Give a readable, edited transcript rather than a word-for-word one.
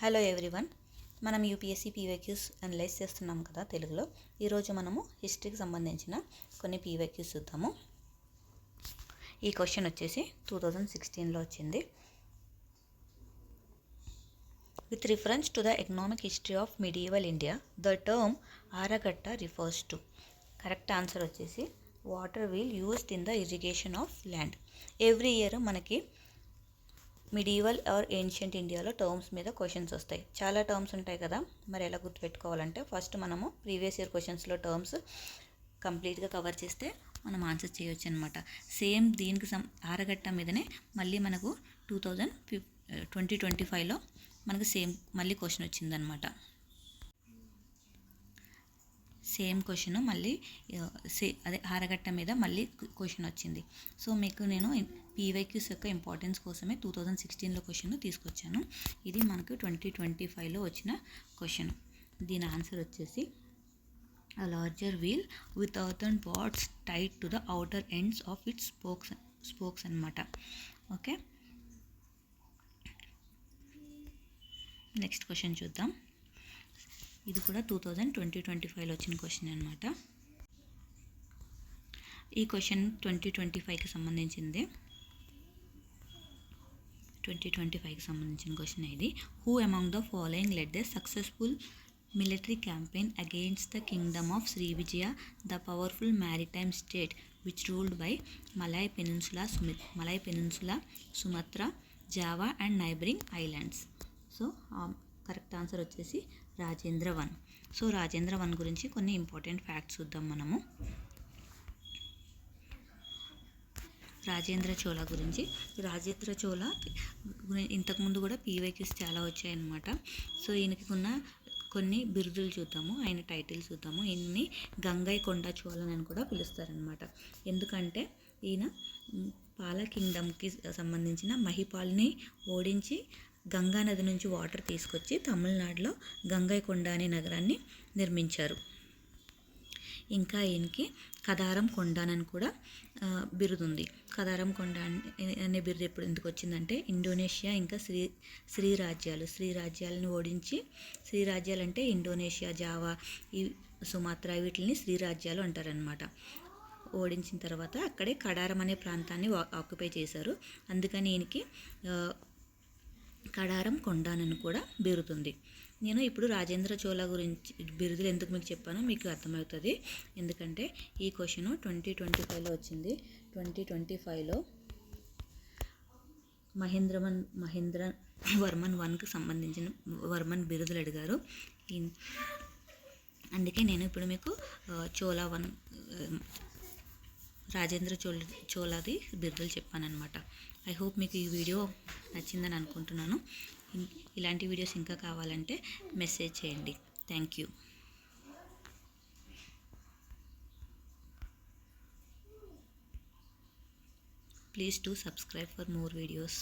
Hello everyone, మనం UPSC PYQs analyse చేస్తున్నాం కదా తెలుగులో. ఈరోజు మనము హిస్టరీకి సంబంధించిన కొన్ని పీవైక్యూస్ చూద్దాము. ఈ క్వశ్చన్ వచ్చేసి 2016లో వచ్చింది. With reference to the economic history of medieval India, the term ఆరగట్ట రిఫర్స్ టు. కరెక్ట్ ఆన్సర్ వచ్చేసి water wheel used in the irrigation of land. Every year మనకి మిడివల్ ఆర్ ఏన్షియంట్ ఇండియాలో టర్మ్స్ మీద క్వశ్చన్స్ వస్తాయి. చాలా టర్మ్స్ ఉంటాయి కదా, మరి ఎలా గుర్తుపెట్టుకోవాలంటే ఫస్ట్ మనము ప్రీవియస్ ఇయర్ క్వశ్చన్స్లో టర్మ్స్ కంప్లీట్గా కవర్ చేస్తే మనం ఆన్సర్ చేయొచ్చు అనమాట. సేమ్ దీనికి ఆరగట్ట మీదనే మళ్ళీ మనకు 2025లో మనకు సేమ్ మళ్ళీ క్వశ్చన్ వచ్చిందనమాట. సేమ్ క్వశ్చన్ మళ్ళీ అదే ఆరగట్ట మీద మళ్ళీ క్వశ్చన్ వచ్చింది. సో మీకు నేను పీవైక్యూస్ యొక్క ఇంపార్టెన్స్ కోసమే 2016లో క్వశ్చన్ తీసుకొచ్చాను. ఇది మనకు 2025లో వచ్చిన క్వశ్చన్. దీని ఆన్సర్ వచ్చేసి a larger wheel with earthen pods tied to the outer ends of its spokes అన్నమాట. ఓకే, నెక్స్ట్ క్వశ్చన్ చూద్దాం. ఇది కూడా 2025లో వచ్చిన క్వశ్చన్ అనమాట. ఈ క్వశ్చన్ 2025కి సంబంధించింది. 2025కి సంబంధించిన క్వశ్చన్ ఇది. Who among the following lead the successful military campaign against the kingdom of Srivijaya, the powerful maritime state which ruled by Malay Peninsula, Sumatra, Java and neighboring islands. So correct answer వచ్చేసి Rajendra one. So Rajendra one గురించి కొన్ని important facts చూద్దాం మనము. రాజేంద్ర చోళ గురించి. రాజేంద్ర చోళ ఇంతకుముందు కూడా PYQs చాలా వచ్చాయన్నమాట. సో ఈయనకి ఉన్న కొన్ని బిరుదులు చూద్దాము, ఆయన టైటిల్స్ చూద్దాము. ఈయన్ని గంగై కొండ చోళన్ అని కూడా పిలుస్తారనమాట. ఎందుకంటే ఈయన పాల కింగ్డమ్కి సంబంధించిన మహిపాల్ని ఓడించి గంగా నది నుంచి వాటర్ తీసుకొచ్చి తమిళనాడులో గంగైకొండ అనే నగరాన్ని నిర్మించారు. ఇంకా ఈయనకి కదారం కొండానని కూడా బిరుదుంది. కదారం కొండ అనే బిరుదు ఎందుకు వచ్చిందంటే ఇండోనేషియా ఇంకా శ్రీరాజ్యాలను ఓడించి, శ్రీరాజ్యాలు అంటే ఇండోనేషియా, జావా, ఈ సుమాత్రా, వీటిని శ్రీరాజ్యాలు అంటారనమాట. ఓడించిన తర్వాత అక్కడే కడారం అనే ప్రాంతాన్ని ఆక్యుపై చేశారు. అందుకని ఈయనకి కడారం కొండానని కూడా బిరుదుంది. నేను ఇప్పుడు రాజేంద్ర చోళ గురించి బిరుదులు ఎందుకు మీకు చెప్పానో మీకు అర్థమవుతుంది. ఎందుకంటే ఈ క్వశ్చన్ 2025లో వచ్చింది. 2025లో మహేంద్ర వర్మన్ 1కి సంబంధించిన వర్మన్ బిరుదులు అడిగారు. అందుకే నేను ఇప్పుడు మీకు చోళా 1 రాజేంద్ర చోళాది బిరుదులు చెప్పానన్నమాట. ఐ హోప్ మీకు ఈ వీడియో నచ్చిందని అనుకుంటున్నాను. ఇలాంటి వీడియోస్ ఇంకా కావాలంటే మెసేజ్ చేయండి. Thank you. Please do subscribe for more videos.